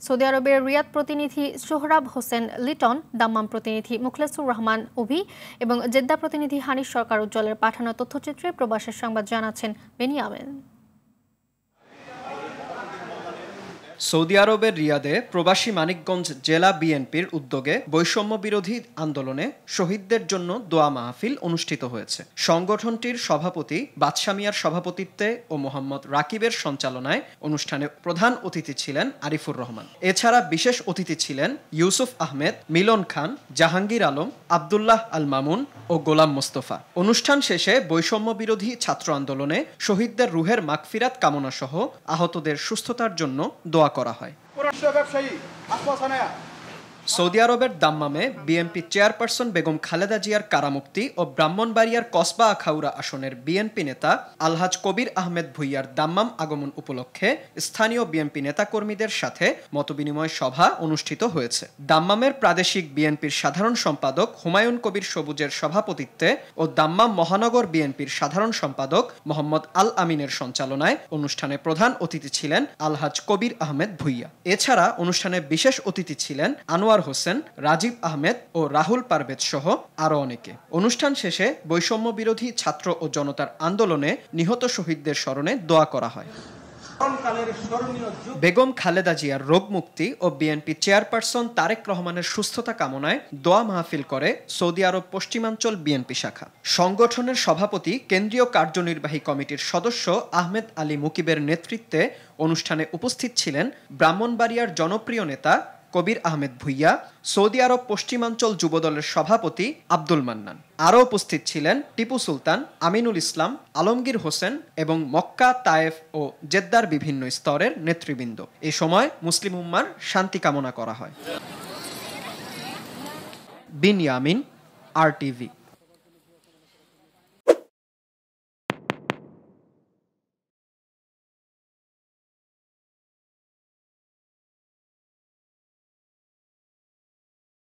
Saudi আরবের রিয়াদ প্রতিনিধি সোহরাব হোসেন লিটন, দাম্মাম প্রতিনিধি মুখলেসুর রহমান অভি এবং জেদ্দা প্রতিনিধি হানিফ সরকার উজ্জ্বলের পাঠানো তথ্যচিত্রে প্রবাসের সংবাদ জানাচ্ছেন বেনিয়ামিন। সৌদি আরবের রিয়াদে প্রবাসী মানিকগঞ্জ জেলা বিএনপির উদ্যোগে বৈষম্য বিরোধী আন্দোলনে শহীদদের জন্য দোয়া মাহফিল অনুষ্ঠিত হয়েছে। সংগঠনটির সভাপতি বাদশা মিয়ার সভাপতিত্বে ও মোহাম্মদ রাকিবের সঞ্চালনায় অনুষ্ঠানে প্রধান অতিথি ছিলেন আরিফুর রহমান। এছাড়া বিশেষ অতিথি ছিলেন ইউসুফ আহমেদ, মিলন খান, জাহাঙ্গীর আলম, আবদুল্লাহ আল মামুন ও গোলাম মোস্তফা। অনুষ্ঠান শেষে বৈষম্য বিরোধী ছাত্র আন্দোলনে শহীদদের রুহের মাগফিরাত কামনা সহ আহতদের সুস্থতার জন্য দোয়া করা হয়। সৌদি আরবের দাম্মামে বিএনপি চেয়ারপারসন বেগম খালেদা জিয়ার কারামুক্তি ও ব্রাহ্মণবাড়িয়ার কসবা আখাউড়া আসনের বিএনপি নেতা আলহাজ কবির আহমেদ ভুইয়ার দাম্মাম আগমন উপলক্ষে স্থানীয় বিএনপি নেতাকর্মীদের সাথে মতবিনিময় সভা অনুষ্ঠিত হয়েছে। দাম্মামের প্রাদেশিক বিএনপির সাধারণ সম্পাদক হুমায়ুন কবির সবুজের সভাপতিত্বে ও দাম্মাম মহানগর বিএনপির সাধারণ সম্পাদক মোহাম্মদ আল আমিনের সঞ্চালনায় অনুষ্ঠানে প্রধান অতিথি ছিলেন আলহাজ কবির আহমেদ ভুইয়া। এছাড়া অনুষ্ঠানে বিশেষ অতিথি ছিলেন আনোয়ার হোসেন, রাজীব আহমেদ ও রাহুল পারভেজ সহ আরো অনেকে। অনুষ্ঠান শেষে বৈষম্য বিরোধী ছাত্র ও জনতার আন্দোলনে নিহত শহীদদের স্মরণে দোয়া করা হয়। বেগম খালেদা জিয়ার রোগ মুক্তি ও বিএনপি চেয়ারপারসন তারেক রহমানের সুস্থতা কামনায় দোয়া মাহফিল করে সৌদি আরব পশ্চিমাঞ্চল বিএনপি শাখা। সংগঠনের সভাপতি কেন্দ্রীয় কার্যনির্বাহী কমিটির সদস্য আহমেদ আলী মুকিবের নেতৃত্বে অনুষ্ঠানে উপস্থিত ছিলেন ব্রাহ্মণবাড়িয়ার জনপ্রিয় নেতা কবির আহমেদ ভুইয়া, সৌদি আরব পশ্চিমাঞ্চল যুবদলের সভাপতি আব্দুল মান্নান। আরও উপস্থিত ছিলেন টিপু সুলতান, আমিনুল ইসলাম, আলমগীর হোসেন এবং মক্কা, তায়েফ ও জেদ্দার বিভিন্ন স্তরের নেতৃবৃন্দ। এ সময় মুসলিম উম্মার শান্তি কামনা করা হয়। বিনিয়ামিন, RTV।